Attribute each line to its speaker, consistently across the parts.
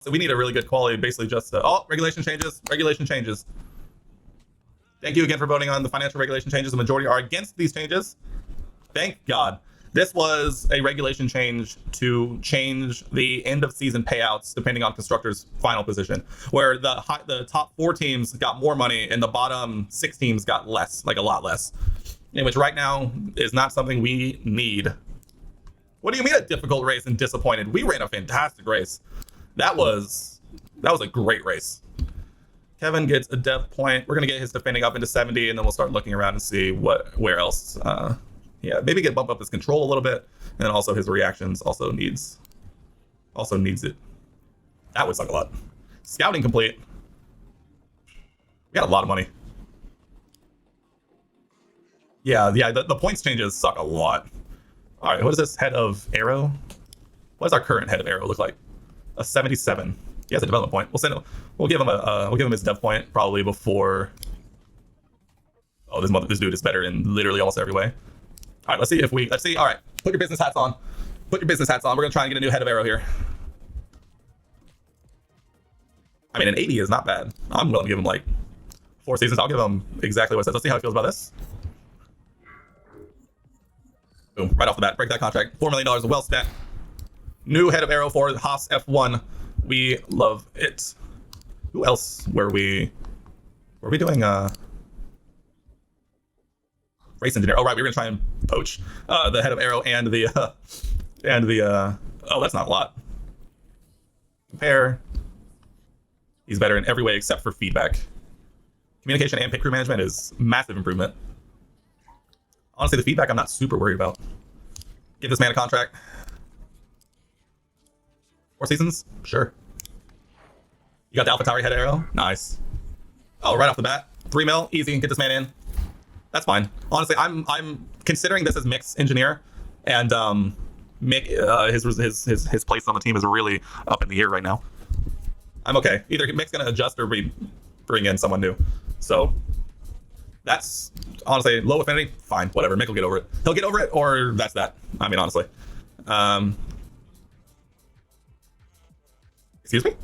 Speaker 1: So we need a really good quality, basically just, oh, regulation changes, regulation changes. Thank you again for voting on the financial regulation changes. The majority are against these changes. Thank God. This was a regulation change to change the end of season payouts depending on constructors' final position, where the top 4 teams got more money and the bottom 6 teams got less, like a lot less, in which right now is not something we need. What do you mean a difficult race and disappointed? We ran a fantastic race. That was a great race. Kevin gets a dev point. We're gonna get his defending up into 70, and then we'll start looking around and see where else. Yeah, maybe bump up his control a little bit, and then also his reactions also needs it. That would suck a lot. Scouting complete. We got a lot of money. Yeah. The points changes suck a lot. All right, what is this head of arrow? What does our current head of arrow look like? A 77. He has a development point. We'll give him his dev point probably before. Oh, this dude is better in literally almost every way. All right, let's see. All right, put your business hats on. Put your business hats on. We're gonna try and get a new head of arrow here. I mean, an 80 is not bad. I'm willing to give him like 4 seasons. I'll give him exactly what it says. Let's see how he feels about this. Boom, right off the bat, break that contract. $4 million, well spent. New head of arrow for Haas F1. We love it. Who else were we doing? Race engineer. Oh right, we were gonna try and poach the head of arrow and the oh, that's not a lot. Compare. He's better in every way except for feedback. Communication and pit crew management is massive improvement. Honestly, the feedback I'm not super worried about. Give this man a contract. 4 seasons? Sure. You got the AlphaTauri head arrow? Nice. Oh, right off the bat. 3 mil, easy, get this man in. That's fine. Honestly, I'm considering this as Mick's engineer, and Mick, his place on the team is really up in the air right now. I'm okay. Either Mick's gonna adjust or bring in someone new. So that's honestly low affinity. Fine, whatever. Mick will get over it. He'll get over it, or that's that. I mean, honestly. Excuse me?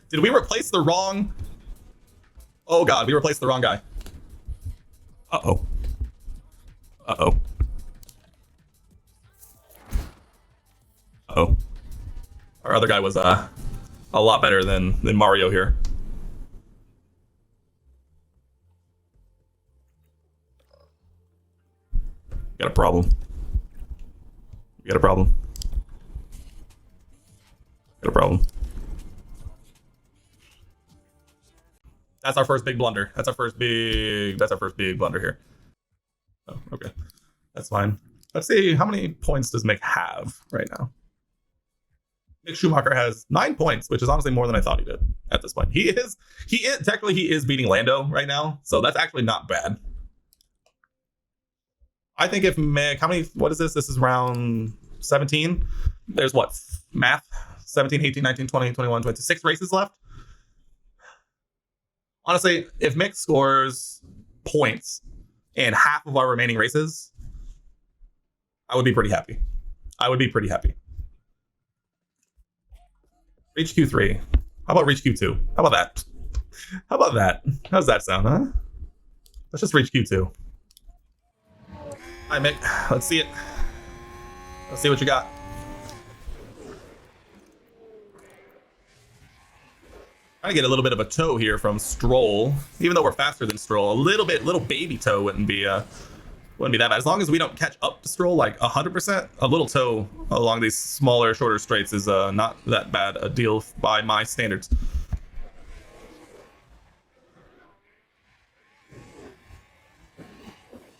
Speaker 1: Did we replace the wrong? Oh God, we replaced the wrong guy. Uh-oh. Uh-oh. Uh-oh. Our other guy was a lot better than Mario here. Got a problem. We got a problem. Got a problem. That's our first big blunder. That's our first big blunder here. Oh, okay. That's fine. Let's see, how many points does Mick have right now? Mick Schumacher has 9 points, which is honestly more than I thought he did at this point. He is beating Lando right now, so that's actually not bad. I think if Mick, what is this? This is round 17. There's what? Math? 17, 18, 19, 20, 21, 26 races left. Honestly, if Mick scores points in half of our remaining races, I would be pretty happy. Reach Q3. How about reach Q2? How about that? How does that sound, huh? Let's just reach Q2. Hi, Mick. Let's see it. Let's see what you got. Trying to get a little bit of a toe here from Stroll, even though we're faster than Stroll. A little baby toe wouldn't be that bad. As long as we don't catch up to Stroll like 100%, a little toe along these smaller, shorter straights is not that bad a deal by my standards.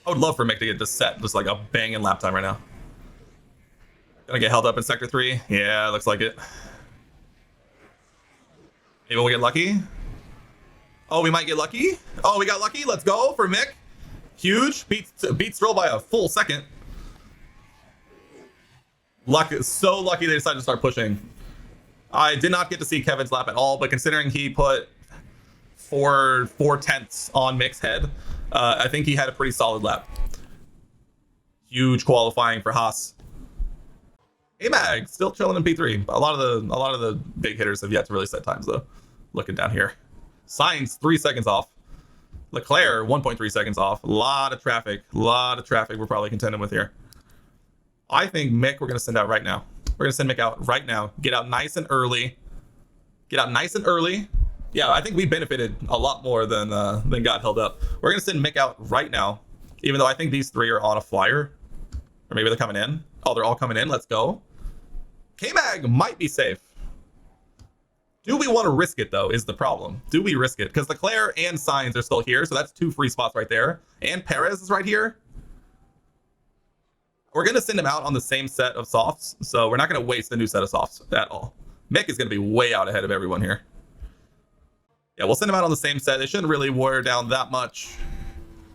Speaker 1: I would love for Mick to get just set, just like a banging lap time right now. Gonna get held up in sector 3. Yeah, looks like it. Maybe we'll get lucky. Oh, we might get lucky. Oh, we got lucky. Let's go for Mick. Huge. Beat Stroll by a full second. So lucky they decided to start pushing. I did not get to see Kevin's lap at all, but considering he put 4/10 on Mick's head, I think he had a pretty solid lap. Huge qualifying for Haas. A-Mag still chilling in P3. A lot of the big hitters have yet to really set times though. Looking down here, Sainz 3 seconds off. Leclerc 1.3 seconds off. A lot of traffic. We're probably contending with here. I think Mick we're gonna send out right now. We're gonna send Mick out right now. Get out nice and early. Yeah, I think we benefited a lot more than got held up. We're gonna send Mick out right now, even though I think these three are on a flyer, or maybe they're coming in. Oh, they're all coming in. Let's go. K-Mag might be safe. Do we want to risk it though? Is the problem. Do we risk it? Because Leclerc and Sainz are still here, so that's 2 free spots right there. And Perez is right here. We're gonna send him out on the same set of softs, so we're not gonna waste a new set of softs at all. Mick is gonna be way out ahead of everyone here. Yeah, we'll send him out on the same set. They shouldn't really wear down that much.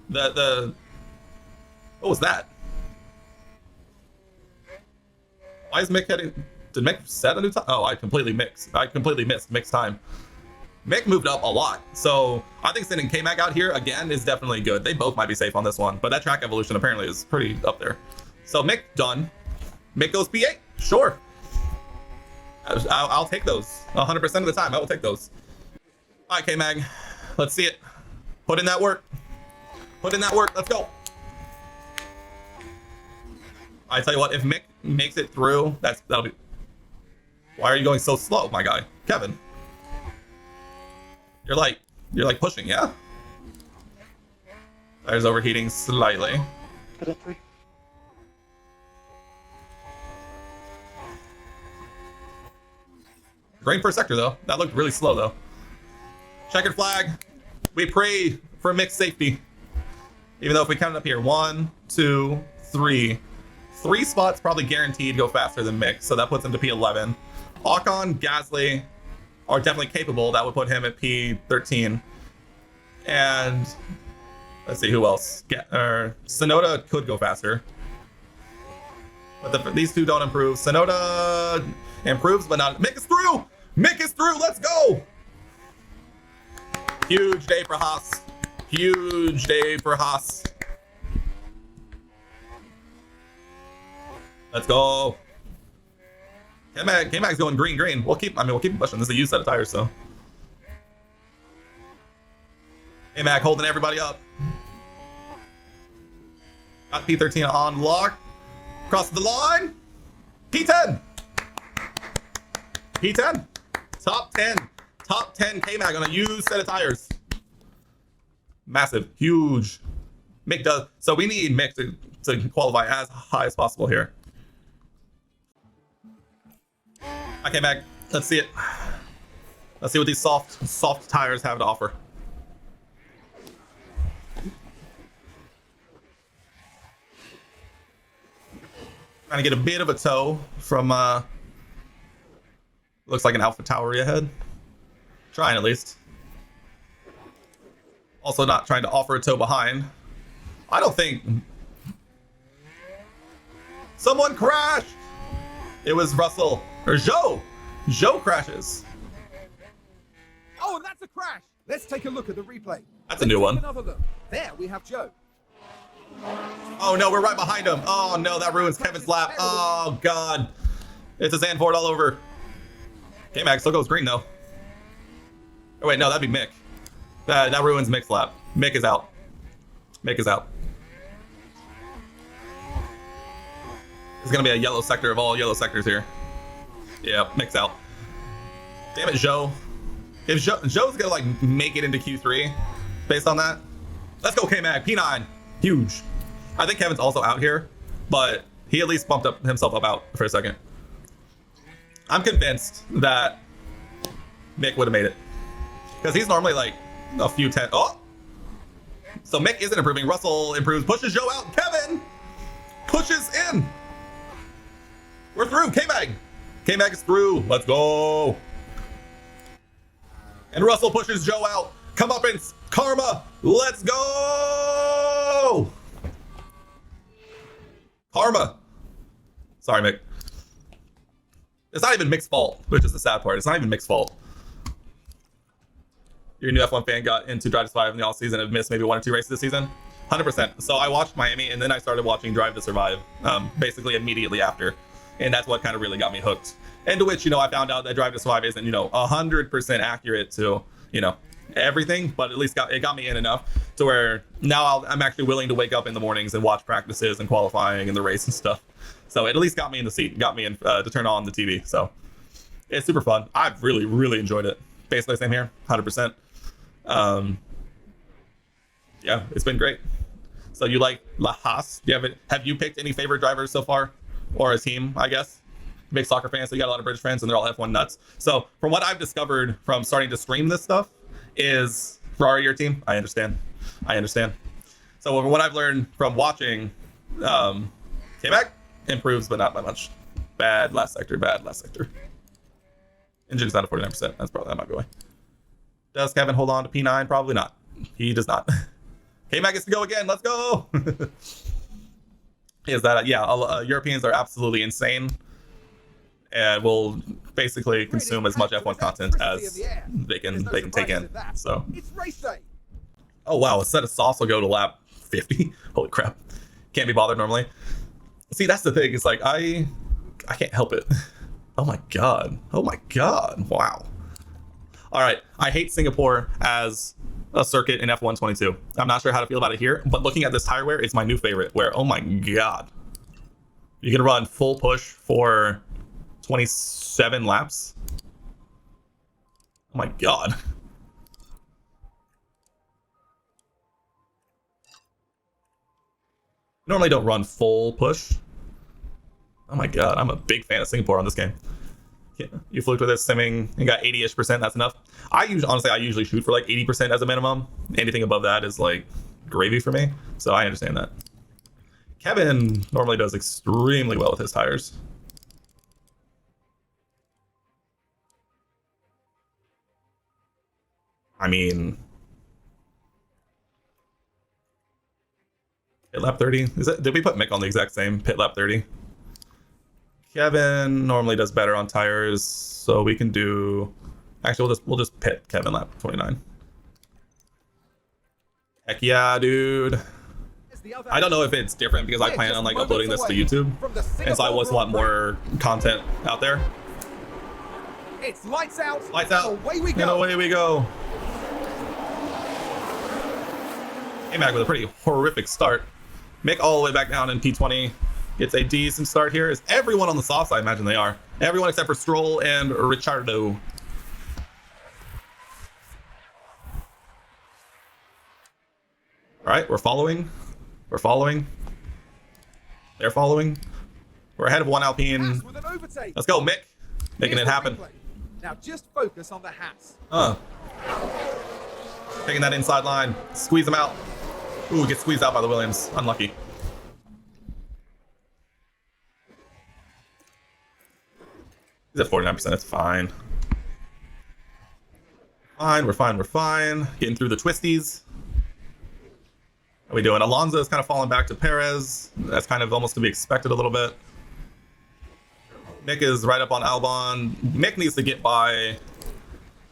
Speaker 1: What was that? Why is Mick heading? Did Mick set a new time? Oh, I completely missed Mick's time. Mick moved up a lot, so I think sending K-Mag out here again is definitely good. They both might be safe on this one, but that track evolution apparently is pretty up there. So Mick done. Mick goes P8. Sure. I'll take those 100% of the time. I will take those. All right, K-Mag. Let's see it. Put in that work. Let's go. I tell you what, if Mick makes it through, that'll be. Why are you going so slow, my guy, Kevin? You're like pushing, yeah. Tires overheating slightly. Green per sector though. That looked really slow though. Checkered flag. We pray for Mick's safety. Even though if we count it up here, 1, 2, 3. 3 spots probably guaranteed go faster than Mick, so that puts him to P11. Ocon, Gasly are definitely capable. That would put him at P13. And let's see who else. Sonoda could go faster, but these two don't improve. Sonoda improves, but not. Mick is through. Let's go. Huge day for Haas. Let's go. K-Mag's going green. We'll keep him pushing. This is a used set of tires, so. K-Mag holding everybody up. Got P13 on lock. Cross the line. P10. Top 10 K-Mag on a used set of tires. Massive, huge. Mick does. So we need Mick to qualify as high as possible here. Okay, Mag. Let's see it. Let's see what these soft tires have to offer. Trying to get a bit of a tow from looks like an Alpha Tauri ahead. Trying at least. Also not trying to offer a tow behind. I don't think someone crashed. It was Russell or Joe. Joe crashes.
Speaker 2: Oh, that's a crash. Let's take a look at the replay.
Speaker 1: That's a new one.
Speaker 2: Another look. There we have Joe.
Speaker 1: Oh no, we're right behind him. Oh no, that ruins Kevin's lap. Oh god. It's a Zandvoort all over. K-Mag still goes green though. Oh wait, no, that'd be Mick. That ruins Mick's lap. Mick is out. It's gonna be a yellow sector of all yellow sectors here. Yeah, Mick's out. Damn it, Joe. If Joe's gonna like make it into Q3 based on that, let's go K-Mag, P9. Huge. I think Kevin's also out here, but he at least bumped himself up out for a second. I'm convinced that Mick would have made it because he's normally like a few 10. Oh, so Mick isn't improving. Russell improves, pushes Joe out. Kevin pushes in. We're through. K-Mag is through. Let's go. And Russell pushes Joe out. Comeuppance. Karma. Let's go. Karma. Sorry, Mick. It's not even Mick's fault, which is the sad part. It's not even Mick's fault. Your new F1 fan got into Drive to Survive in the off season and missed maybe 1 or 2 races this season. 100%. So I watched Miami and then I started watching Drive to Survive basically immediately after. And that's what kind of really got me hooked. And to which, you know, I found out that Drive to Survive isn't, you know, 100% accurate to, you know, everything, but at least it got me in enough to where now I'm actually willing to wake up in the mornings and watch practices and qualifying and the race and stuff. So it at least got me in the seat, got me in to turn on the TV. So it's super fun. I've really enjoyed it. Basically same here, 100%. Yeah, it's been great. So you like La Haas? Have you picked any favorite drivers so far, or a team? I guess big soccer fans, so you got a lot of British fans, and they're all F1 nuts. So from what I've discovered from starting to stream this stuff, is Ferrari your team? I understand. So from what I've learned from watching, K-Mag improves, but not by much. Bad last sector. Engine's down to 49%. That's probably that might be why. Does Kevin hold on to P9? Probably not. He does not. K-Mag gets to go again. Let's go. Is that Europeans are absolutely insane and will basically consume as much F1 content as they can take in. So
Speaker 2: It's race day.
Speaker 1: oh wow, a set of softs will go to lap 50. Holy crap. Can't be bothered normally. See, that's the thing. It's like I can't help it. Oh my god. Wow. All right. I hate Singapore as a circuit in F1 22. I'm not sure how to feel about it here, but looking at this tire wear, it's my new favorite where, oh my god. You can run full push for 27 laps. Oh my god. Normally don't run full push. Oh my god, I'm a big fan of Singapore on this game. Yeah, you fluked with this simming and got 80-ish%. That's enough. I usually shoot for like 80% as a minimum. Anything above that is like gravy for me. So I understand that. Kevin normally does extremely well with his tires. I mean, pit lap 30. Did we put Mick on the exact same pit lap 30? Kevin normally does better on tires, so we can do. Actually, we'll just pit Kevin lap 29. Heck yeah, dude. I don't know if it's different because I plan on like uploading this to YouTube, and so I always want more content out there.
Speaker 2: It's lights out.
Speaker 1: Lights out.
Speaker 2: Away we go.
Speaker 1: And away we go. Came back with a pretty horrific start. Mick all the way back down in P20. Gets a decent start here. Is everyone on the soft side? I imagine they are. Everyone except for Stroll and Ricciardo. All right, we're following. They're following. We're ahead of one Alpine. Let's go, Mick. Making it happen.
Speaker 2: Now just focus on the Haas.
Speaker 1: Taking that inside line. Squeeze them out. Ooh, gets squeezed out by the Williams. Unlucky. He's at 49%. That's fine. We're fine. Getting through the twisties. How are we doing? Alonso is kind of falling back to Perez. That's kind of almost to be expected a little bit. Mick is right up on Albon. Mick needs to get by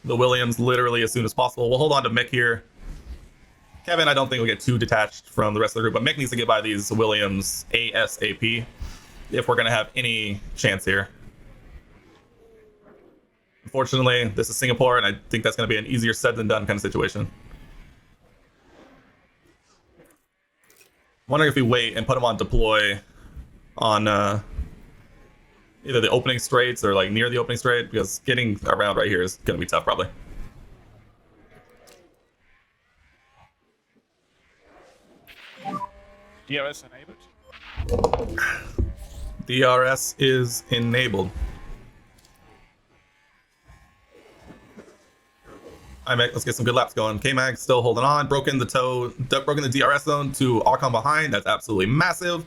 Speaker 1: the Williams literally as soon as possible. We'll hold on to Mick here. Kevin, I don't think will get too detached from the rest of the group, but Mick needs to get by these Williams ASAP if we're going to have any chance here. Unfortunately, this is Singapore, and I think that's going to be an easier said than done kind of situation. Wondering if we wait and put him on deploy on either the opening straights or like near the opening straight, because getting around right here is going to be tough probably.
Speaker 3: DRS enabled.
Speaker 1: DRS is enabled. All right, let's get some good laps going. K-Mag still holding on. Broken the DRS zone to Ocon behind. That's absolutely massive.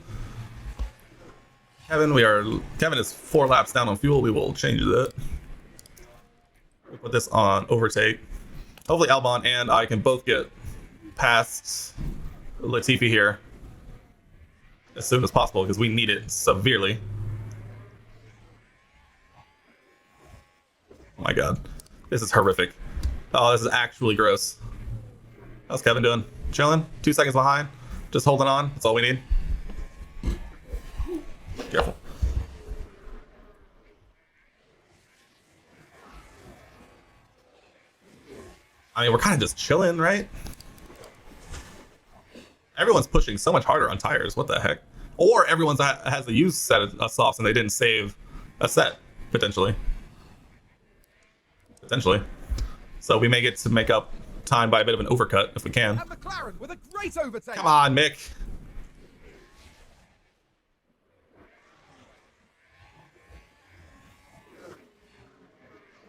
Speaker 1: Kevin is 4 laps down on fuel. We will change that. We'll put this on overtake. Hopefully Albon and I can both get past Latifi here as soon as possible because we need it severely. Oh my god. This is horrific. Oh, this is actually gross. How's Kevin doing? Chilling? 2 seconds behind. Just holding on. That's all we need. Careful. I mean, we're kind of just chilling, right? Everyone's pushing so much harder on tires. What the heck? Or everyone's has a used set of softs and they didn't save a set, potentially. Potentially. So we may get to make up time by a bit of an overcut if we can.
Speaker 2: And McLaren with a great overtake.
Speaker 1: Come on, Mick.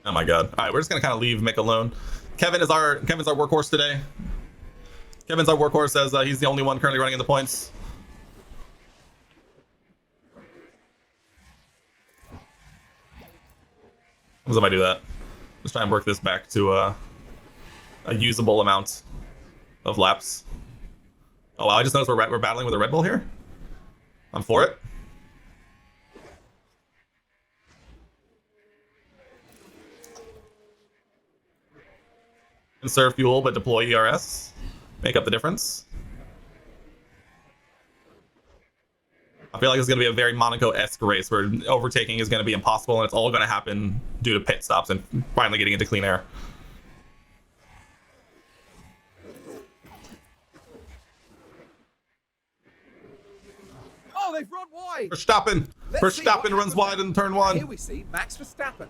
Speaker 1: Oh my god. All right, we're just gonna kind of leave Mick alone. Kevin's our workhorse today. Kevin's our workhorse as he's the only one currently running in the points. What if I do that? Let's try and work this back to a usable amount of laps. Oh wow, I just noticed we're battling with a Red Bull here. I'm for it. Conserve fuel, but deploy ERS. Make up the difference. I feel like it's going to be a very Monaco-esque race where overtaking is going to be impossible and it's all going to happen due to pit stops and finally getting into clean air.
Speaker 2: Oh, they've run wide.
Speaker 1: Verstappen runs wide in turn 1.
Speaker 2: Here we see Max Verstappen.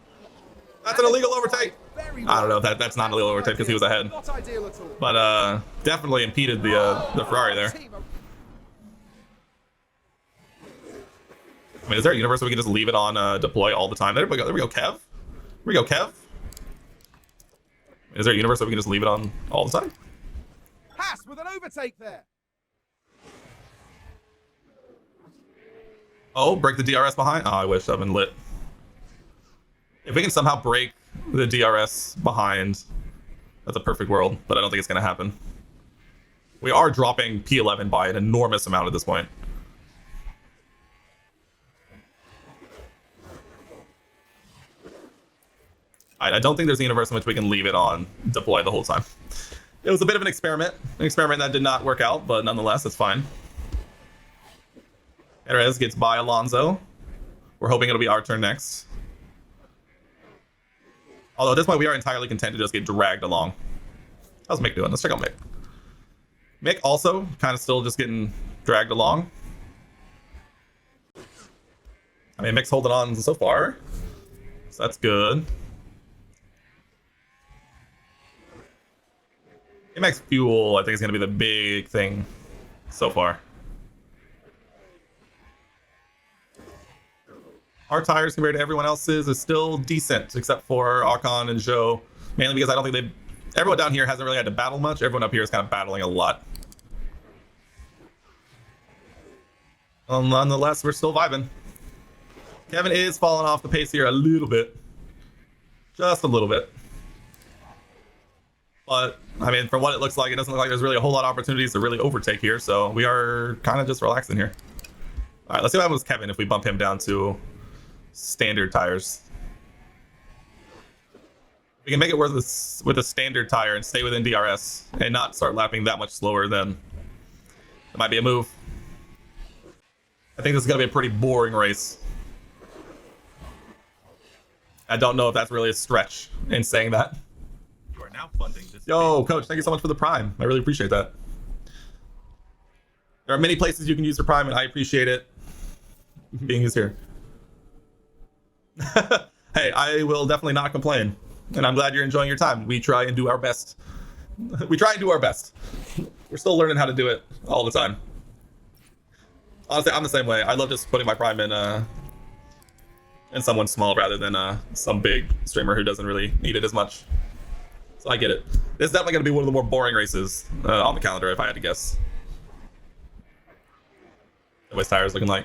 Speaker 1: That's an illegal overtake.
Speaker 2: Very
Speaker 1: I don't know if that's not an illegal overtake because he was ahead.
Speaker 2: Not ideal at all.
Speaker 1: But definitely impeded the Ferrari there. I mean, is there a universe where we can just leave it on deploy all the time? There we go, Kev. Here we go, Kev. Is there a universe where we can just leave it on all the time?
Speaker 2: Haas with an overtake there.
Speaker 1: Oh, break the DRS behind? Oh, I wish I'd been lit. If we can somehow break the DRS behind, that's a perfect world, but I don't think it's going to happen. We are dropping P11 by an enormous amount at this point. I don't think there's a universe in which we can leave it on deploy the whole time. It was a bit of an experiment that did not work out, but nonetheless, it's fine. Perez gets by Alonso. We're hoping it'll be our turn next. Although at this point, we are entirely content to just get dragged along. How's Mick doing? Let's check out Mick. Mick also kind of still just getting dragged along. I mean, Mick's holding on so far, so that's good. Max fuel, I think, is going to be the big thing so far. Our tires compared to everyone else's is still decent, except for Ocon and Zhou. Mainly because I don't think everyone down here hasn't really had to battle much. Everyone up here is kind of battling a lot. Nonetheless, we're still vibing. Kevin is falling off the pace here a little bit. Just a little bit. But, I mean, from what it looks like, it doesn't look like there's really a whole lot of opportunities to really overtake here. So we are kind of just relaxing here. All right, let's see what happens with Kevin if we bump him down to standard tires. We can make it worth this with a standard tire and stay within DRS and not start lapping that much slower, then it might be a move. I think this is going to be a pretty boring race. I don't know if that's really a stretch in saying that.
Speaker 3: You are now funding this.
Speaker 1: Yo, Coach, thank you so much for the Prime. I really appreciate that. There are many places you can use your Prime, and I appreciate it being used here. Hey, I will definitely not complain, and I'm glad you're enjoying your time. We try and do our best. We try and do our best. We're still learning how to do it all the time. Honestly, I'm the same way. I love just putting my Prime in someone small rather than some big streamer who doesn't really need it as much. So I get it. This is definitely going to be one of the more boring races on the calendar, if I had to guess. What's tires looking like?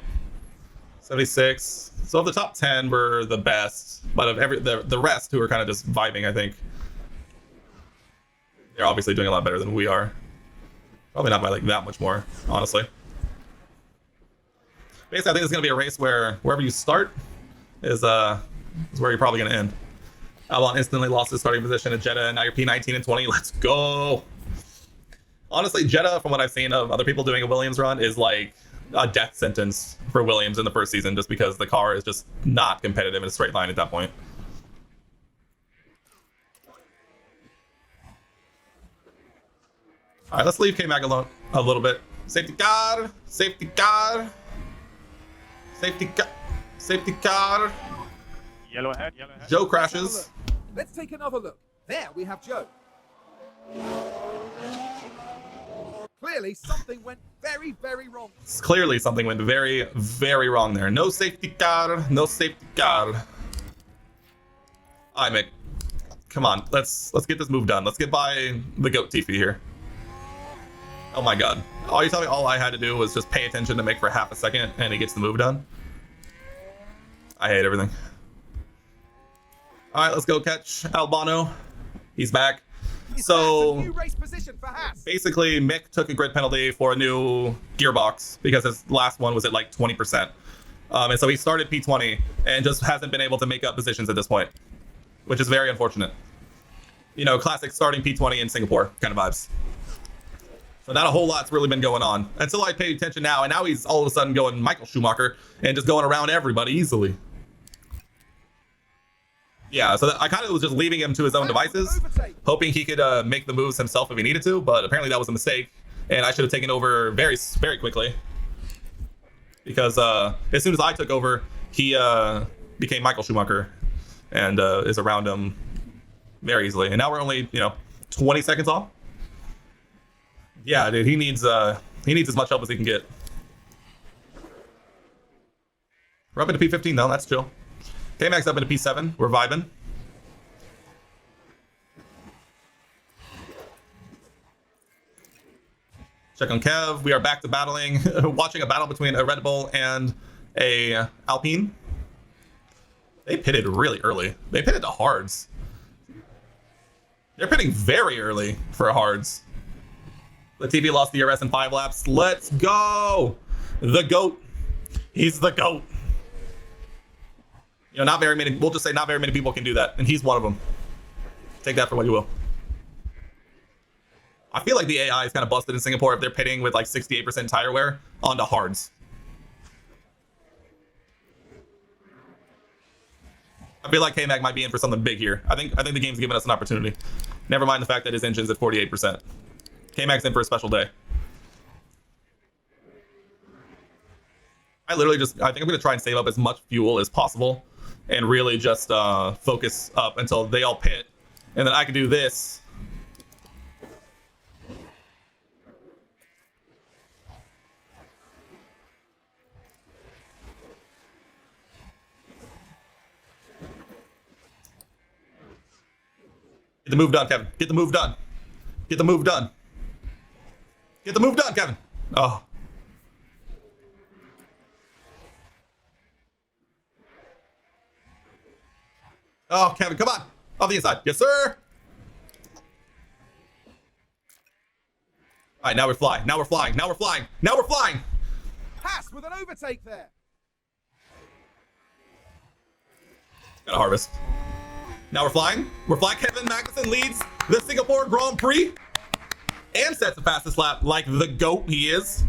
Speaker 1: 76. So of the top 10 were the best, but of the rest who are kind of just vibing, I think they're obviously doing a lot better than we are. Probably not by like that much more, honestly. Basically, I think it's going to be a race where wherever you start is where you're probably going to end. Albon instantly lost his starting position at Jeddah, and now you're P19 and 20. Let's go. Honestly, Jeddah, from what I've seen of other people doing a Williams run, is like a death sentence for Williams in the first season, just because the car is just not competitive in a straight line at that point. All right, let's leave K-Mag alone a little bit. Safety car, safety car, safety car, safety car.
Speaker 3: Yellow ahead, yellow ahead.
Speaker 1: Joe crashes.
Speaker 2: Let's take another look. There we have Joe. Clearly, something went very, very wrong.
Speaker 1: Clearly, something went very, very wrong there. No safety car, no safety car. All right, Mick. Come on, let's get this move done. Let's get by the goat Tiffy here. Oh my god. All you tell me all I had to do was just pay attention to Mick for half a second and he gets the move done. I hate everything. All right, let's go catch Albano. He's back. So
Speaker 2: New race position for Haas.
Speaker 1: basically, Mick took a grid penalty for a new gearbox because his last one was at like 20%. And so he started P20 and just hasn't been able to make up positions at this point, which is very unfortunate. You know, classic starting P20 in Singapore kind of vibes. So not a whole lot's really been going on until I paid attention now, and now he's all of a sudden going Michael Schumacher and just going around everybody easily. Yeah, so I kind of was just leaving him to his own devices, hoping he could make the moves himself if he needed to, but apparently that was a mistake, and I should have taken over very, very quickly. Because as soon as I took over, he became Michael Schumacher and is around him very easily. And now we're only, 20 seconds off. Yeah, dude, he needs as much help as he can get. We're up into P15 though, that's chill. K-Mag's up into P7, we're vibing. Check on Kev, we are back to battling, watching a battle between a Red Bull and a Alpine. They pitted really early. They pitted to hards. They're pitting very early for hards. Latifi lost the DRS in 5 laps. Let's go! The GOAT. He's the GOAT. Not very many, we'll just say not very many people can do that, and he's one of them. Take that for what you will. I feel like the AI is kind of busted in Singapore if they're pitting with like 68% tire wear onto hards. I feel like K-Mag might be in for something big here. I think the game's giving us an opportunity. Never mind the fact that his engine's at 48%. K-Mag's in for a special day. I think I'm going to try and save up as much fuel as possible and really just focus up until they all pit. And then I can do this. Get the move done, Kevin. Get the move done. Get the move done. Get the move done, Kevin. Oh. Oh, Kevin, come on. Off the inside. Yes, sir. All right, now we're flying. Now we're flying. Now we're flying. Now we're flying.
Speaker 2: Haas with an overtake there.
Speaker 1: Gotta harvest. Now we're flying. We're flying. Kevin Magnussen leads the Singapore Grand Prix and sets the fastest lap like the GOAT he is.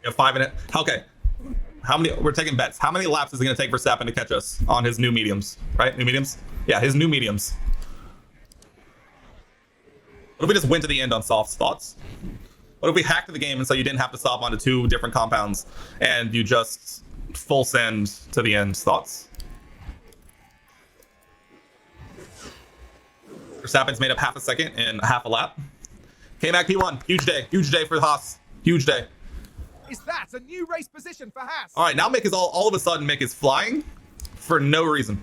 Speaker 1: We have 5 minutes. Okay. We're taking bets. How many laps is it going to take Verstappen to catch us on his new mediums? Right? New mediums? Yeah, his new mediums. What if we just went to the end on soft thoughts? What if we hacked the game and so you didn't have to stop onto 2 different compounds and you just full send to the end thoughts? Verstappen's made up half a second in half a lap. K-Mag P1. Huge day. Huge day for Haas. Huge day.
Speaker 2: Is that a new race position for Haas?
Speaker 1: All right, now Mick is all of a sudden Mick is flying for no reason.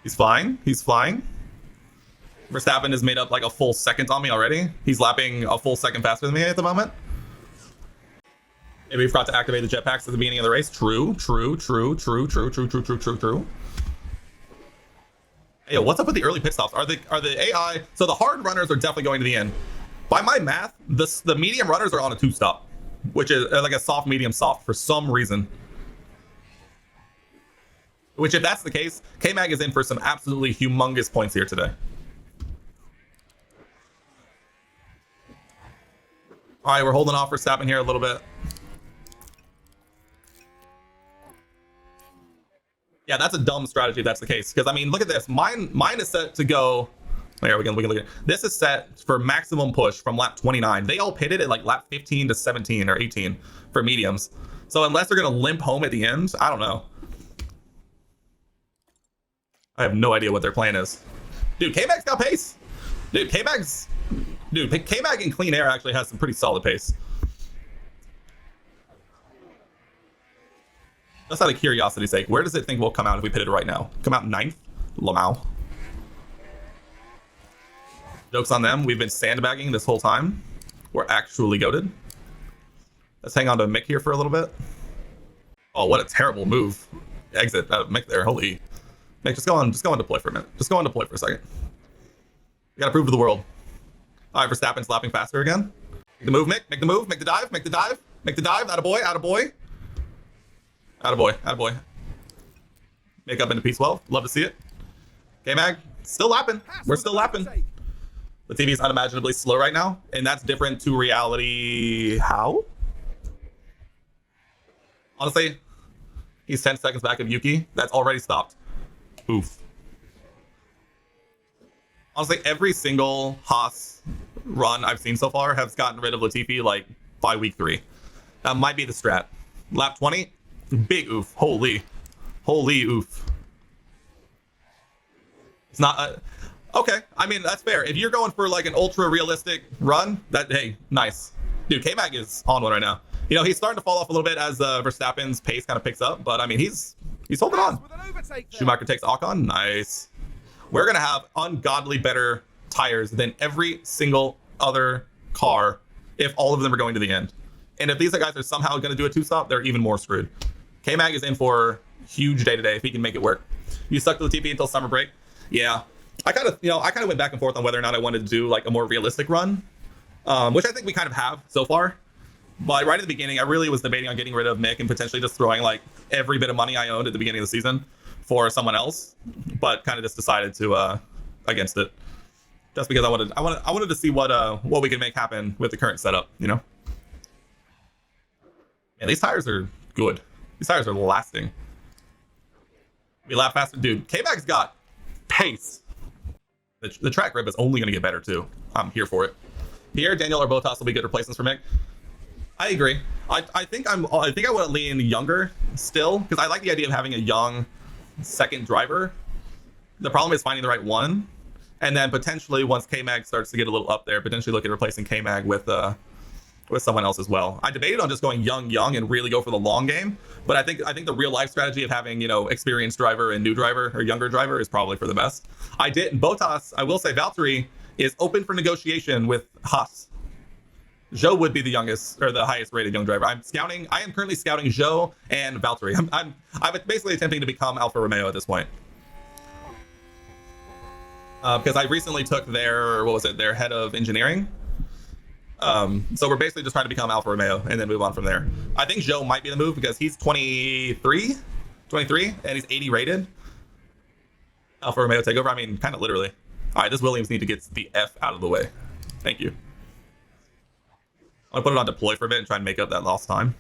Speaker 1: He's flying. He's flying. Verstappen has made up like a full second on me already. He's lapping a full second faster than me at the moment. Maybe we forgot to activate the jetpacks at the beginning of the race. True. Hey, what's up with the early pit stops? Are the AI? So the hard runners are definitely going to the end. By my math, the medium runners are on a 2-stop, which is like a soft, medium, soft for some reason. Which, if that's the case, K-Mag is in for some absolutely humongous points here today. All right, we're holding off for Verstappen here a little bit. Yeah, that's a dumb strategy if that's the case. Because I mean, look at this. Mine is set to go. There we can look at it. This is set for maximum push from lap 29. They all pitted at like lap 15 to 17 or 18 for mediums. So unless they're gonna limp home at the end, I don't know. I have no idea what their plan is. Dude, K-Mag's got pace. Dude, K-Mag in clean air actually has some pretty solid pace. Just out of curiosity's sake, where does it think we'll come out if we pitted right now? Come out 9th? Lamau. Joke's on them. We've been sandbagging this whole time. We're actually goated. Let's hang on to Mick here for a little bit. Oh, what a terrible move. Exit Mick there. Holy. Mick, just go on deploy for a minute. Just go on deploy for a second. You gotta prove to the world. All right, Verstappen's lapping faster again. Make the move, Mick. Make the move. Make the dive. Make the dive. Make the dive. Attaboy. Attaboy. Attaboy. Attaboy. Make up into P12. Love to see it. K-Mag. Still lapping. We're still lapping. The TV is unimaginably slow right now, and that's different to reality. How? Honestly, he's 10 seconds back of Yuki. That's already stopped. Oof. Honestly, every single Haas run I've seen so far has gotten rid of Latifi like by week 3. That might be the strat. Lap 20, big oof. Holy oof. It's not okay. I mean, that's fair. If you're going for like an ultra realistic run, hey, nice. Dude, K-Mag is on one right now. You know, he's starting to fall off a little bit as Verstappen's pace kind of picks up, but I mean, he's holding on. Schumacher takes Ocon. Nice. We're going to have ungodly better tires than every single other car if all of them are going to the end. And if these guys are somehow going to do a 2-stop, they're even more screwed. K-Mag is in for huge day-to-day if he can make it work. You stuck to the TP until summer break? Yeah. I kind of went back and forth on whether or not I wanted to do like a more realistic run, which I think we kind of have so far. But right at the beginning, I really was debating on getting rid of Mick and potentially just throwing like every bit of money I owned at the beginning of the season for someone else, but kind of just decided to against it, just because I wanted to see what we can make happen with the current setup, you know. Yeah, these tires are good. These tires are lasting. We lap faster, dude. K-Mag's got pace. The track grip is only going to get better too. I'm here for it. Here, Daniel or Bottas will be good replacements for Mick. I agree. I think I want to lean younger still, because I like the idea of having a young second driver. The problem is finding the right one, and then potentially once K-Mag starts to get a little up there, potentially look at replacing K-Mag with someone else as well. I debated on just going young and really go for the long game, but I think the real life strategy of having, you know, experienced driver and new driver or younger driver is probably for the best. Bottas, I will say Valtteri is open for negotiation with Haas. Zhou would be the youngest or the highest rated young driver. I am currently scouting Zhou and Valtteri. I'm basically attempting to become Alfa Romeo at this point. Because I recently took their head of engineering. So we're basically just trying to become Alfa Romeo and then move on from there. I think Zhou might be the move because he's 23, and he's 80 rated. Alfa Romeo takeover. I mean, kind of literally. All right, this Williams need to get the F out of the way. Thank you. I'm gonna put it on deploy for a bit and try and make up that lost time.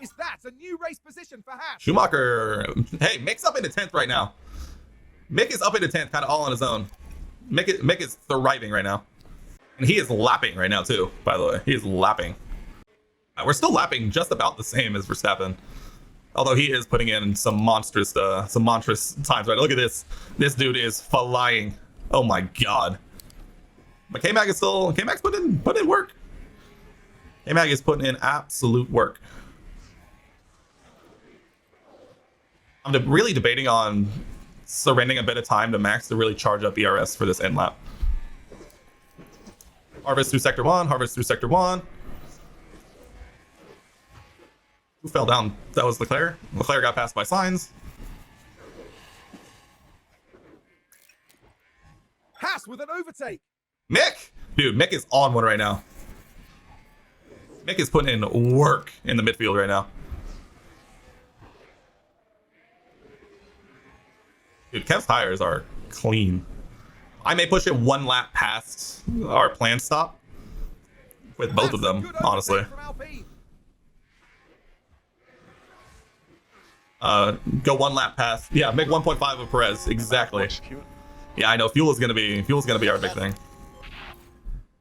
Speaker 2: Is that a new race position for Haas?
Speaker 1: Schumacher, hey, Mick's up into 10th right now. Mick is up into 10th, kind of all on his own. Mick is thriving right now. And he is lapping right now too, by the way. He is lapping. We're still lapping just about the same as Verstappen. Although he is putting in some monstrous times, right? Look at this. This dude is flying. Oh my god. But K-Mag's putting in work. K-Mag is putting in absolute work. I'm really debating on surrendering a bit of time to Max to really charge up ERS for this end lap. Harvest through sector 1, harvest through sector 1. Who fell down? That was Leclerc. Leclerc got passed by Sainz.
Speaker 2: Haas with an overtake.
Speaker 1: Mick! Dude, Mick is on one right now. Mick is putting in work in the midfield right now. Dude, Kev's tires are clean. I may push it one lap past our planned stop with both of them, honestly. Go one lap past. Yeah, make 1.5 of Perez. Exactly. Yeah, I know. Fuel is gonna be our big thing.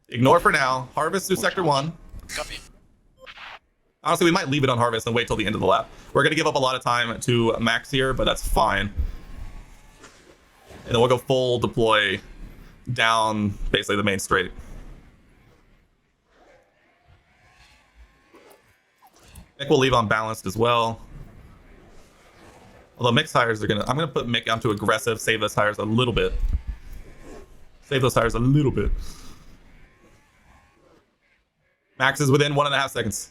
Speaker 1: Ignore for now. Harvest through sector 1.
Speaker 3: Copy.
Speaker 1: Honestly, we might leave it on harvest and wait till the end of the lap. We're gonna give up a lot of time to Max here, but that's fine. And then we'll go full deploy down basically the main straight. Mick will leave on balanced as well. Although Mick's tires are gonna, I'm gonna put Mick onto aggressive, save those tires a little bit. Save those tires a little bit. Max is within 1.5 seconds.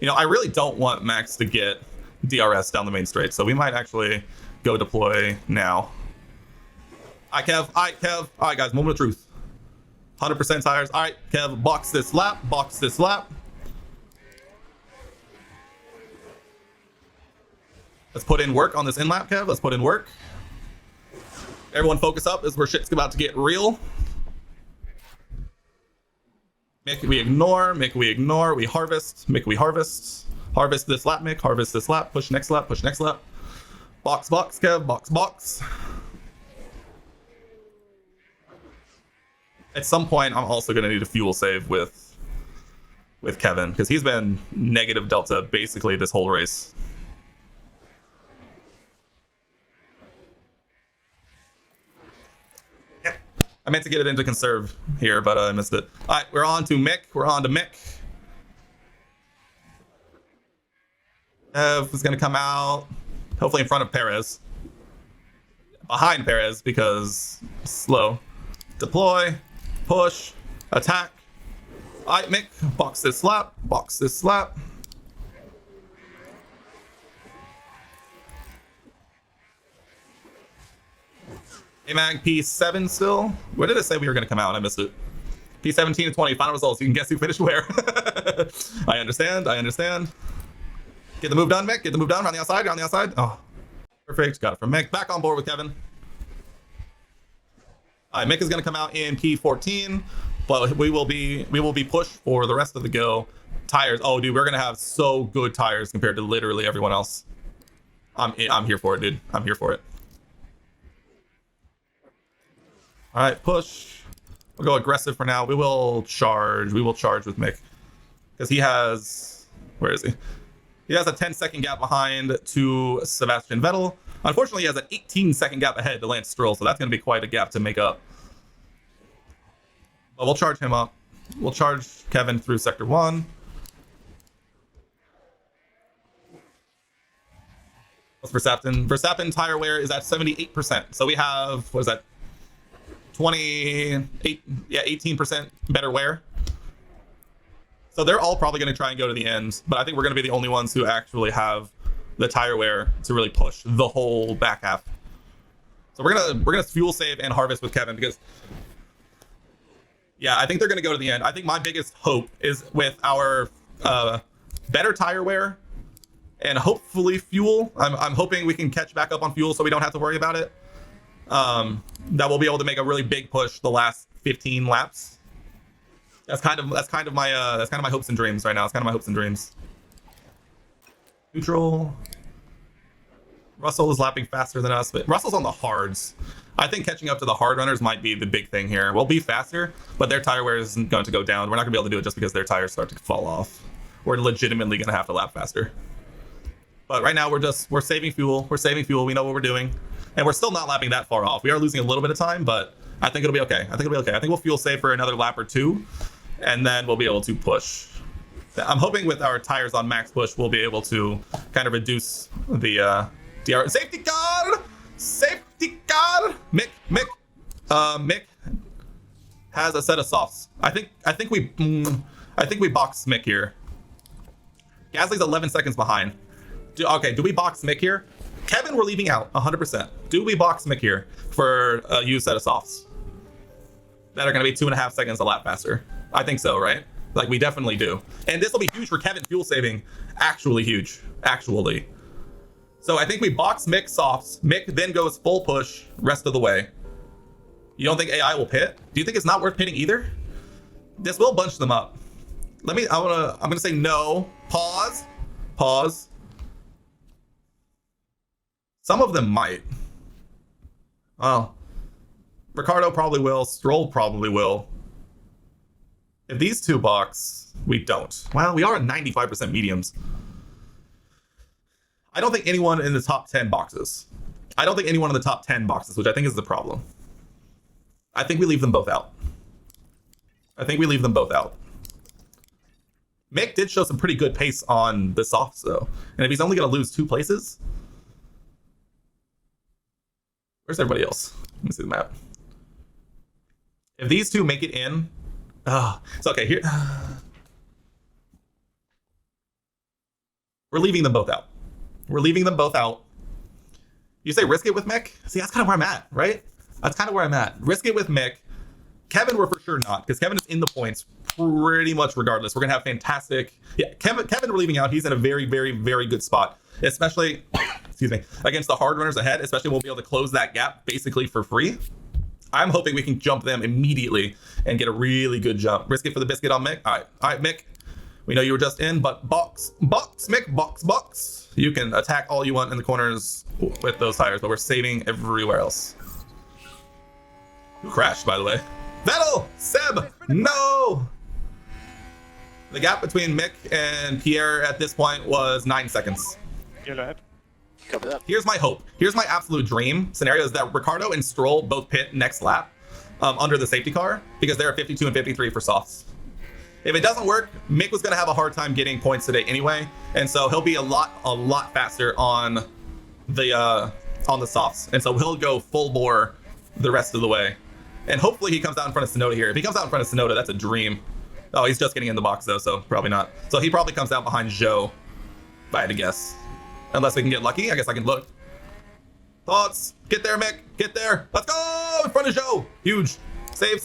Speaker 1: You know, I really don't want Max to get DRS down the main straight, so we might actually go deploy now. Kev. All right, guys, moment of truth. 100% tires. All right, Kev, box this lap. Let's put in work on this in-lap, Kev. Let's put in work. Everyone focus up as where shit's about to get real. Mick, we ignore. Mick, we ignore. We harvest. Mick, we harvest. Harvest this lap, Mick. Harvest this lap. Push next lap. Push next lap. Box, Kev. Box. At some point, I'm also going to need a fuel save with Kevin, because he's been negative delta basically this whole race. I meant to get it into conserve here, but I missed it. All right, we're on to Mick. Ev is going to come out, hopefully in front of Perez. Behind Perez, because slow. Deploy, push, attack. All right, Mick, box this lap. AMAG P7 still? Where did it say we were going to come out? I missed it. P17 and 20, final results. You can guess who finished where. I understand. Get the move done, Mick. Get the move done. Around the outside. Oh, perfect. Got it from Mick. Back on board with Kevin. All right, Mick is going to come out in P14, but we will be pushed for the rest of the go. Tires. Oh, dude, we're going to have so good tires compared to literally everyone else. I'm here for it, dude. I'm here for it. All right, push. We'll go aggressive for now. We will charge with Mick, because he has, where is he? He has a 10-second gap behind to Sebastian Vettel. Unfortunately, he has an 18-second gap ahead to Lance Stroll, so that's going to be quite a gap to make up. But we'll charge him up. We'll charge Kevin through sector 1. What's Verstappen? Verstappen tire wear is at 78%. So we have, what is that? 18% better wear. So they're all probably going to try and go to the end, but I think we're going to be the only ones who actually have the tire wear to really push the whole back half. So we're gonna fuel save and harvest with Kevin, because yeah, I think they're going to go to the end. I think my biggest hope is with our better tire wear and hopefully fuel. I'm hoping we can catch back up on fuel so we don't have to worry about it. That we'll be able to make a really big push the last 15 laps. That's kind of my hopes and dreams right now. It's kind of my hopes and dreams. Neutral. Russell is lapping faster than us, but Russell's on the hards. I think catching up to the hard runners might be the big thing here. We'll be faster, but their tire wear isn't going to go down. We're not gonna be able to do it just because their tires start to fall off. We're legitimately gonna have to lap faster. But right now we're saving fuel. We know what we're doing. And we're still not lapping that far off. We are losing a little bit of time, but I think it'll be okay. I think we'll fuel save for another lap or two, and then we'll be able to push. I'm hoping with our tires on max push, we'll be able to kind of reduce the DR. Safety car! Mick has a set of softs. I think we box Mick here. Gasly's 11 seconds behind. Do we box Mick here? Kevin, we're leaving out 100%. Do we box Mick here for a used set of softs that are going to be 2.5 seconds a lap faster? I think so, right? Like, we definitely do. And this will be huge for Kevin fuel saving. Actually huge. Actually. So I think we box Mick softs. Mick then goes full push rest of the way. You don't think AI will pit? Do you think it's not worth pitting either? This will bunch them up. I'm gonna say no. Pause. Some of them might. Well, Ricardo probably will. Stroll probably will. If these two box, we don't. Well, we are at 95% mediums. I don't think anyone in the top 10 boxes. I don't think anyone in the top 10 boxes, which I think is the problem. I think we leave them both out. I think we leave them both out. Mick did show some pretty good pace on the softs, though. And if he's only going to lose 2 places... Where's everybody else? Let me see the map. If these two make it in... it's okay. Here... We're leaving them both out. We're leaving them both out. You say risk it with Mick? See, that's kind of where I'm at, right? That's kind of where I'm at. Risk it with Mick. Kevin, we're for sure not, because Kevin is in the points pretty much regardless. We're going to have fantastic... Yeah, Kevin we're leaving out. He's in a very, very, very good spot, especially, excuse me, against the hard runners ahead, especially we'll be able to close that gap basically for free. I'm hoping we can jump them immediately and get a really good jump. Risk it for the biscuit on Mick. All right, Mick. We know you were just in, but box, Mick, box. You can attack all you want in the corners with those tires, but we're saving everywhere else. Who crashed, by the way? Vettel! Seb! No! The gap between Mick and Pierre at this point was 9 seconds.
Speaker 3: Yellow ahead.
Speaker 4: Copy that.
Speaker 1: Here's my hope. Here's my absolute dream scenario is that Ricardo and Stroll both pit next lap under the safety car because they're at 52 and 53 for softs. If it doesn't work, Mick was going to have a hard time getting points today anyway, and so he'll be a lot faster on the softs, and so he'll go full bore the rest of the way. And hopefully he comes out in front of Tsunoda here. If he comes out in front of Tsunoda, that's a dream. Oh, he's just getting in the box though, so probably not. So he probably comes out behind Zhou, if I had to guess. Unless we can get lucky, I guess I can look. Thoughts? Get there, Mick. Get there. Let's go in front of Zhou. Huge. Save.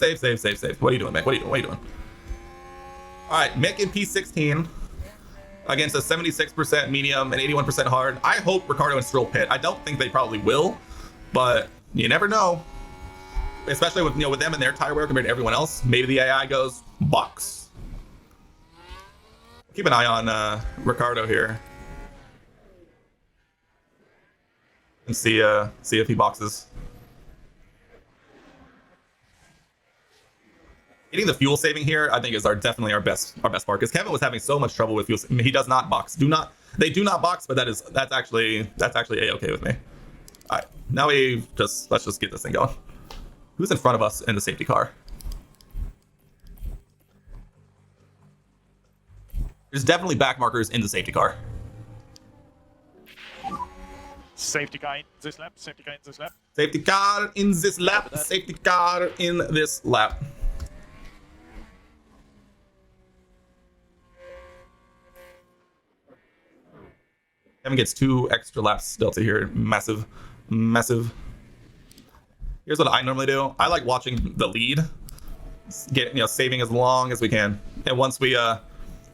Speaker 1: What are you doing, Mick? What are you doing? All right, Mick in P16 against a 76% medium and 81% hard. I hope Ricardo and Stroll pit. I don't think they probably will, but you never know. Especially with with them and their tire wear compared to everyone else. Maybe the AI goes box. Keep an eye on Ricardo here and see if he boxes. Getting the fuel saving here, I think, is definitely our best part because Kevin was having so much trouble with fuel. I mean, he does not box. They do not box, but that's actually a-okay with me. All right, now let's just get this thing going. Who's in front of us in the safety car? There's definitely back markers in the safety car.
Speaker 3: Safety car in this lap. Safety car in this lap.
Speaker 1: Safety car in this lap. Safety car in this lap. Kevin gets 2 extra laps delta here. Massive. Here's what I normally do. I like watching the lead, saving as long as we can. And once we hear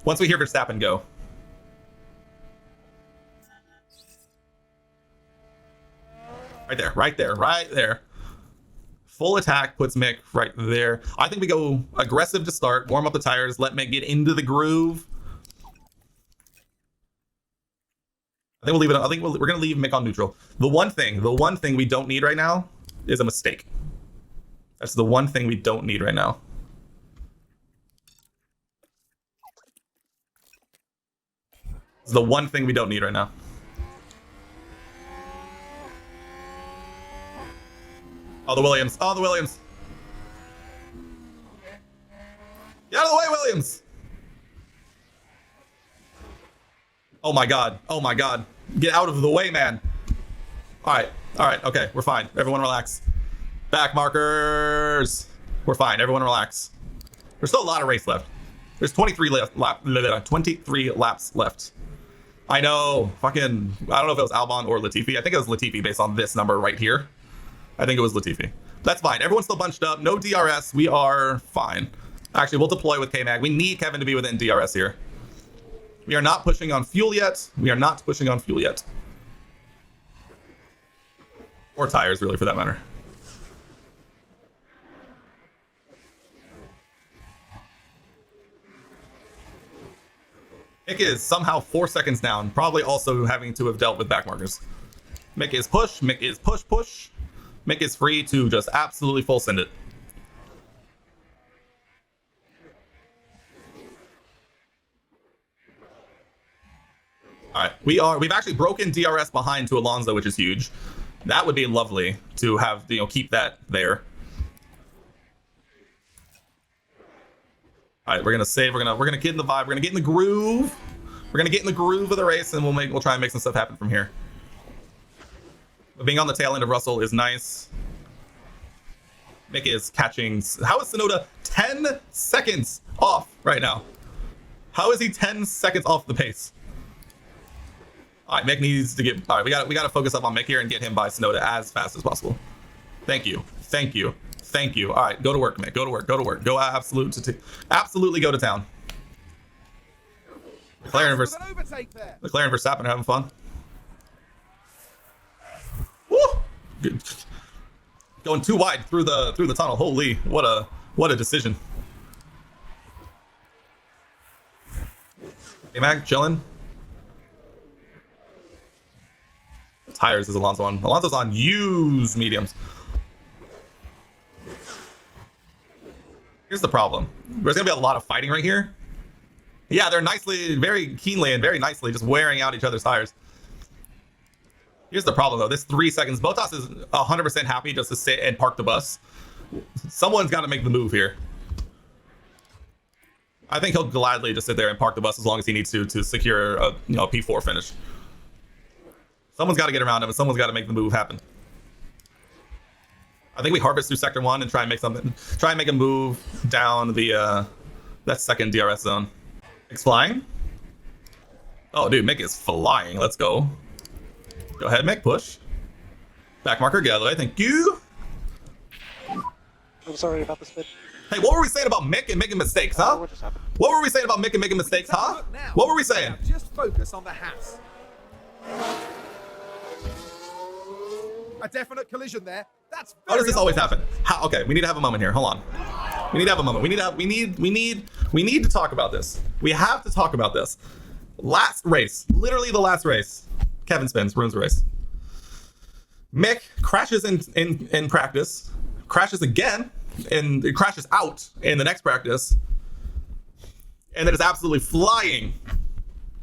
Speaker 1: Verstappen go. Right there. Full attack puts Mick right there. I think we go aggressive to start, warm up the tires, let Mick get into the groove. I think we'll leave it. I think we're gonna leave Mick on neutral. The one thing we don't need right now is a mistake. That's the one thing we don't need right now. It's the one thing we don't need right now. Oh, the Williams. Get out of the way, Williams. Oh my god. Get out of the way, man. All right. Okay, we're fine. Everyone relax. Back markers. We're fine. Everyone relax. There's still a lot of race left. There's 23 laps left. I know. I don't know if it was Albon or Latifi. I think it was Latifi based on this number right here. I think it was Latifi. That's fine. Everyone's still bunched up. No DRS. We are fine. Actually, we'll deploy with K-Mag. We need Kevin to be within DRS here. We are not pushing on fuel yet. Or tires, really, for that matter. Mick is somehow 4 seconds down, probably also having to have dealt with back markers. Mick is push. Mick is push. Mick is free to just absolutely full send it. All right, we've actually broken DRS behind to Alonso, which is huge. That would be lovely to have, you know, keep that there. All right, we're gonna save. We're gonna get in the vibe. We're gonna get in the groove. We're gonna get in the groove of the race, and we'll try and make some stuff happen from here. But being on the tail end of Russell is nice. Mick is catching. How is Tsunoda 10 seconds off right now? How is he 10 seconds off the pace? All right, Mick needs to get. All right, we got to focus up on Mick here and get him by Tsunoda as fast as possible. Thank you. All right, go to work, Mick. Go to work. Go absolutely go to town. Leclerc and Verstappen are having fun. Woo! Good. Going too wide through the tunnel. Holy, what a decision. Hey, Mac, chilling. Tires is Alonso on. Alonso's on used mediums. Here's the problem. There's gonna be a lot of fighting right here. Yeah, they're very keenly and very nicely just wearing out each other's tires. Here's the problem though. This 3 seconds. Bottas is 100% happy just to sit and park the bus. Someone's got to make the move here. I think he'll gladly just sit there and park the bus as long as he needs to secure a P4 finish. Someone's got to get around him, and someone's got to make the move happen. I think we harvest through sector 1 and try and make a move down the that second DRS zone. Mick's flying. Oh, dude, Mick is flying. Let's go. Go ahead, Mick, push. Back marker, get out of the way. Thank you.
Speaker 4: I'm sorry about this bit.
Speaker 1: Hey, what were we saying about Mick and making mistakes, huh?
Speaker 4: What just happened?
Speaker 1: What were we saying about Mick and making mistakes, huh? What were we saying?
Speaker 2: Just focus on the Haas. A definite collision there. That's
Speaker 1: How does this always happen? Okay, we need to have a moment here. Hold on. We need to have a moment. We need to talk about this. We have to talk about this. Last race, literally the last race. Kevin spins, ruins the race. Mick crashes in practice, crashes again, and it crashes out in the next practice, and then is absolutely flying.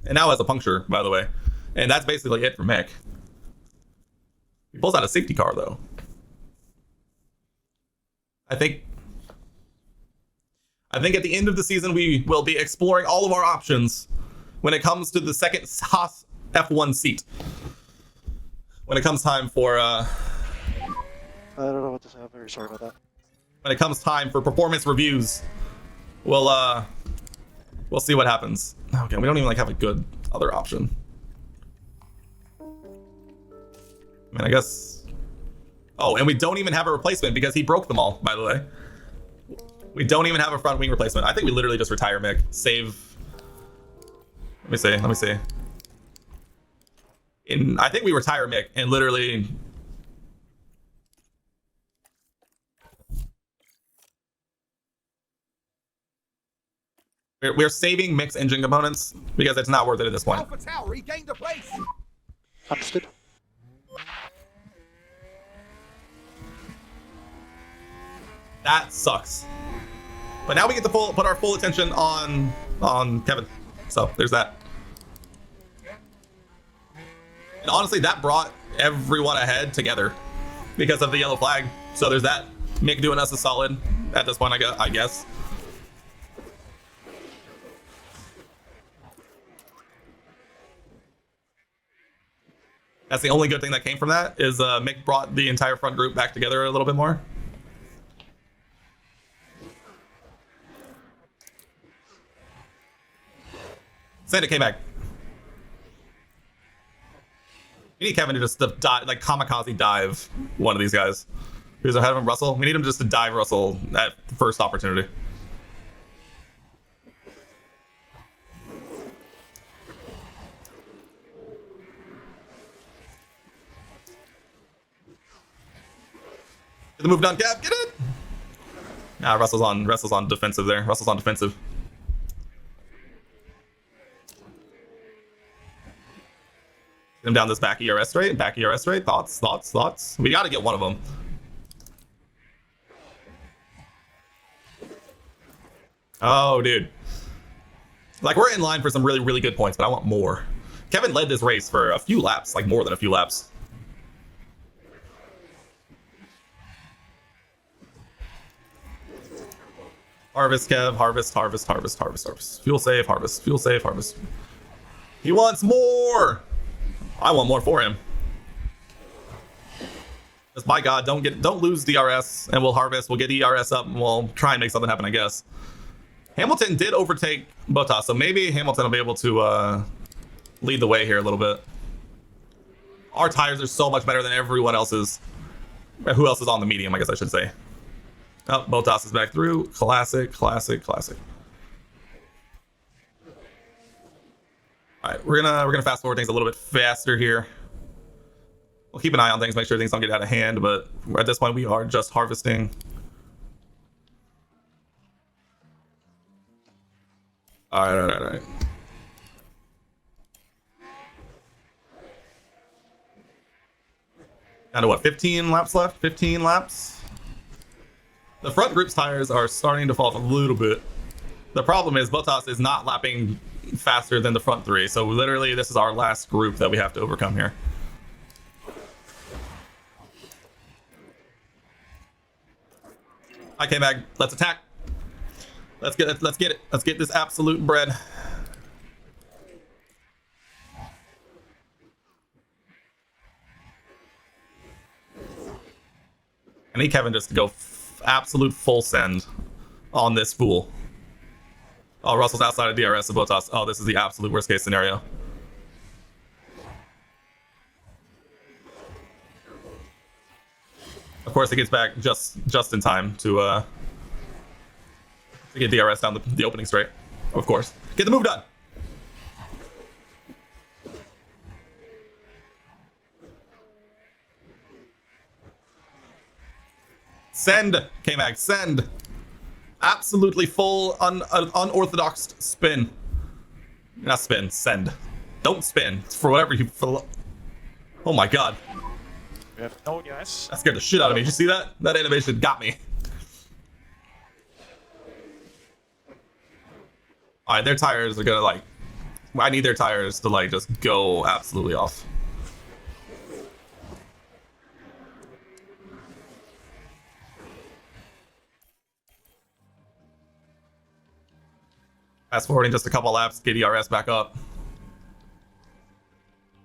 Speaker 1: And now has a puncture, by the way. And that's basically it for Mick. He pulls out a safety car, though. I think at the end of the season, we will be exploring all of our options when it comes to the second Haas F1 seat. When it comes time for
Speaker 4: I don't know what to say. I'm very sorry about that.
Speaker 1: when it comes time for performance reviews, we'll see what happens. Okay, we don't even have a good other option. I mean, I guess. Oh, and we don't even have a replacement because he broke them all, by the way. We don't even have a front wing replacement. I think we literally just retire Mick. Save. Let me see. I think we retire Mick and literally. We're saving Mick's engine components because it's not worth it at this point.
Speaker 2: Alpha Tau regained a place.
Speaker 4: Understood.
Speaker 1: That sucks. But now we get to put our full attention on Kevin. So there's that. And honestly, that brought everyone ahead together because of the yellow flag. So there's that. Mick doing us a solid at this point, I guess. That's the only good thing that came from that is Mick brought the entire front group back together a little bit more. Send it, K-Mag. We need Kevin to just dive, like kamikaze dive one of these guys. Who's ahead of him, Russell? We need him just to dive Russell at the first opportunity. Get the move done, Kev. Get it. Nah, Russell's on defensive there. Russell's on defensive. Get him down this back ERS straight. Back ERS straight. Thoughts, thoughts, thoughts. We got to get one of them. Oh, dude. Like, we're in line for some really, really good points, but I want more. Kevin led this race for a few laps, like more than a few laps. Harvest, Kev. Harvest, harvest, harvest, harvest, harvest. Fuel save, harvest. Fuel save, harvest. He wants more! I want more for him. Just by God, don't lose DRS, and we'll harvest. We'll get ERS up, and we'll try and make something happen, I guess. Hamilton did overtake Bottas, so maybe Hamilton will be able to lead the way here a little bit. Our tires are so much better than everyone else's. Who else is on the medium, I guess I should say. Oh, Bottas is back through. Classic, classic, classic. All right, we're gonna fast forward things a little bit faster here. We'll keep an eye on things, make sure things don't get out of hand, but at this point we are just harvesting. All right, all right, all right. Down to what, 15 laps left? 15 laps? The front group's tires are starting to fall off a little bit. The problem is Bottas is not lapping faster than the front three, so literally this is our last group that we have to overcome here. I came back. Let's attack. Let's get it. Let's get it. Let's get this absolute bread. I need Kevin just to go absolute full send on this fool. Oh, Russell's outside of DRS of Bottas. Oh, this is the absolute worst case scenario. Of course, he gets back just in time to get DRS down the opening straight. Of course, get the move done. Send, K-Mag, send. Absolutely full, unorthodox spin. Not spin, send. Don't spin. It's for whatever you... Oh my god.
Speaker 3: We have no DRS.
Speaker 1: That scared the shit out of me. Did you see that? That animation got me. Alright, their tires are gonna like... I need their tires to like just go absolutely off. Fast forwarding just a couple laps, get ERS back up.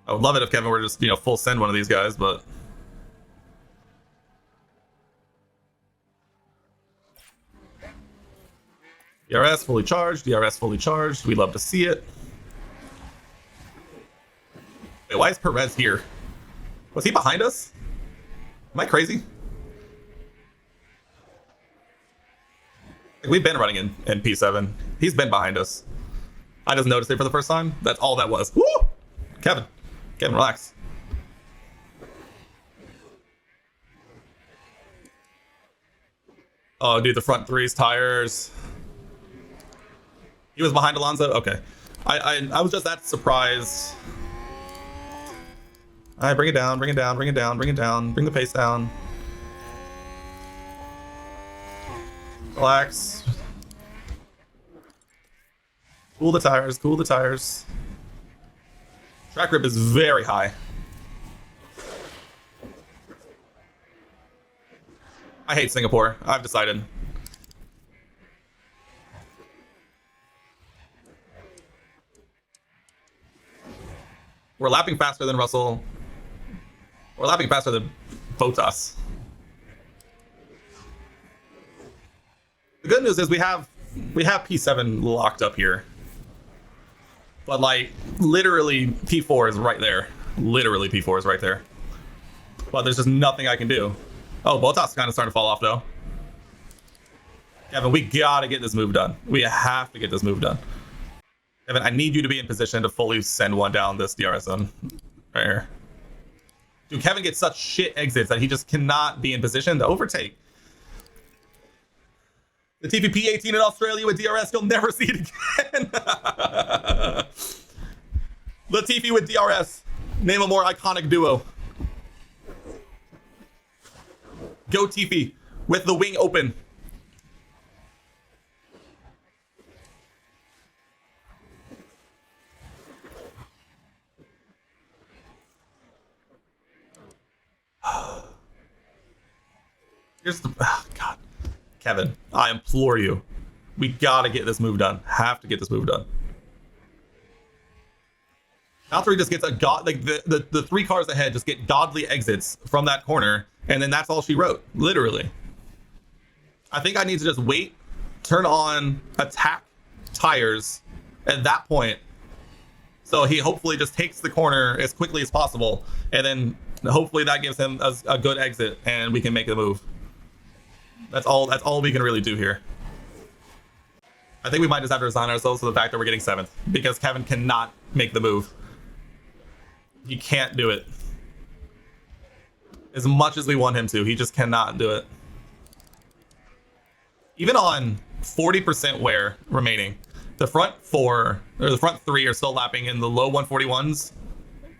Speaker 1: I would love it if Kevin were just, full send one of these guys, but... DRS fully charged, DRS fully charged. We love to see it. Wait, why is Perez here? Was he behind us? Am I crazy? We've been running in P7. He's been behind us. I just noticed it for the first time. That's all that was. Woo! Kevin, relax. Oh, dude, the front three's tires. He was behind Alonso? Okay. I was just that surprised. All right, bring it down, bring it down, bring it down, bring it down. Bring the pace down. Relax. Cool the tires, cool the tires. Track grip is very high. I hate Singapore. I've decided. We're lapping faster than Russell. We're lapping faster than Bottas. The good news is we have P7 locked up here. But like literally P4 is right there. Literally P4 is right there. But there's just nothing I can do. Oh, Bottas is kind of starting to fall off though. Kevin, we gotta get this move done. We have to get this move done. Kevin, I need you to be in position to fully send one down this DRS zone. Right here. Dude, Kevin gets such shit exits that he just cannot be in position to overtake. The TVP 18 in Australia with DRS, you'll never see it again. Latifi with DRS. Name a more iconic duo. Go Tiffy with the wing open. Here's the God, Kevin. I implore you, we gotta get this move done. Have to get this move done. Valtteri just gets a god, like the 3 cars ahead just get godly exits from that corner, and then that's all she wrote, literally. I think I need to just wait, turn on attack tires at that point, so he hopefully just takes the corner as quickly as possible, and then hopefully that gives him a good exit, and we can make the move. That's all we can really do here. I think we might just have to resign ourselves to the fact that we're getting 7th, because Kevin cannot make the move. He can't do it. As much as we want him to, he just cannot do it. Even on 40% wear remaining, the front 3 are still lapping in the low 141s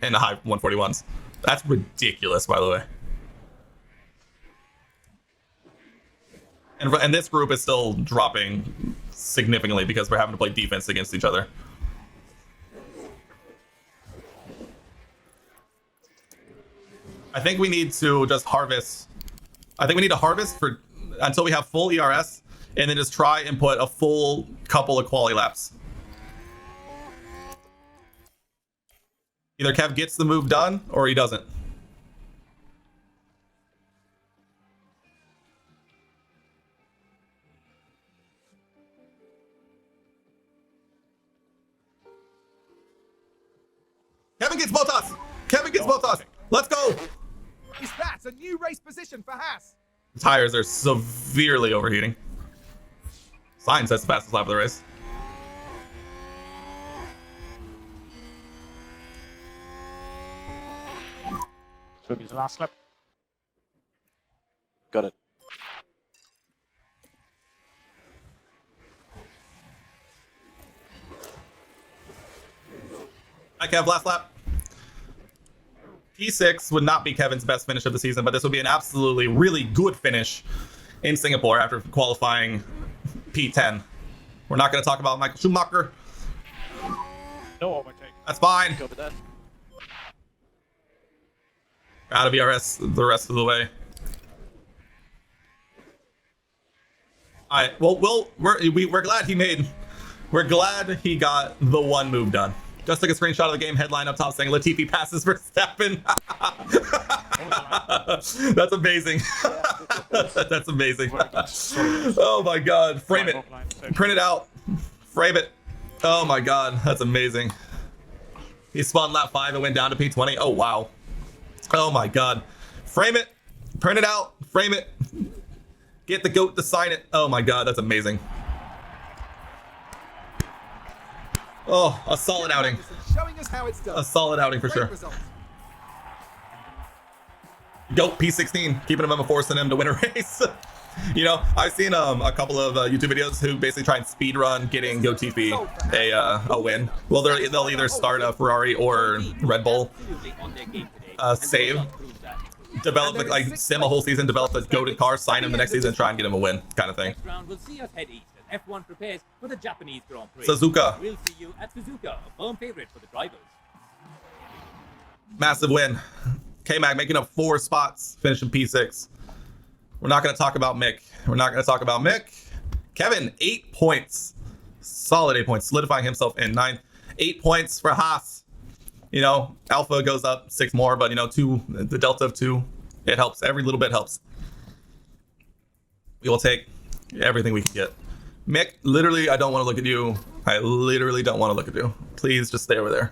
Speaker 1: and the high 141s. That's ridiculous, by the way. And this group is still dropping significantly because we're having to play defense against each other. I think we need to just harvest. I think we need to harvest for until we have full ERS, and then just try and put a full couple of quali laps. Either Kev gets the move done or he doesn't. Kevin gets Botas! Kevin gets Botas! Let's go!
Speaker 2: Is that a new race position for Haas?
Speaker 1: The tires are severely overheating. Sainz has the fastest lap of the race.
Speaker 3: So he's the last lap.
Speaker 4: Got it.
Speaker 1: Hi, Kev, last lap. P6 would not be Kevin's best finish of the season, but this would be an absolutely really good finish in Singapore after qualifying P10. We're not going to talk about Michael Schumacher.
Speaker 3: No overtake.
Speaker 1: That's fine.
Speaker 4: Go with that.
Speaker 1: Out of ERS the rest of the way. All right. Well, we're glad he made. We're glad he got the one move done. Just took a screenshot of the game headline up top saying Latifi passes Verstappen. That's amazing. That's amazing. Oh my God. Frame it. Print it out. Frame it. Oh my God. That's amazing. He spun lap 5 and went down to P20. Oh wow. Oh my God. Frame it. Print it out. Frame it. Get the GOAT to sign it. Oh my God. That's amazing. Oh, a solid outing.
Speaker 2: Showing us how it's done.
Speaker 1: A solid outing for
Speaker 2: Great
Speaker 1: sure.
Speaker 2: result.
Speaker 1: GOAT P16, keeping him in a forcing him to win a race. You know, I've seen a couple of YouTube videos who basically try and speed run getting GOAT TP a win. Well, they'll either start a Ferrari or Red Bull save, develop like sim a whole season, develop a GOATed car, sign him the next season, try and get him a win, kind of thing.
Speaker 5: Next round, we'll see us head east as F1 prepares for the Japanese Grand Prix.
Speaker 1: Suzuka.
Speaker 5: We'll see you at Suzuka, a firm favorite for the drivers.
Speaker 1: Massive win. K-Mag making up 4 spots, finishing P6. We're not going to talk about Mick. We're not going to talk about Mick. Kevin, 8 points. Solid 8 points, solidifying himself in 9th. 8 points for Haas. You know, Alpha goes up 6 more, but you know, 2, the delta of 2, it helps. Every little bit helps. We will take everything we can get. Mick, literally, I don't want to look at you. I literally don't want to look at you. Please just stay over there.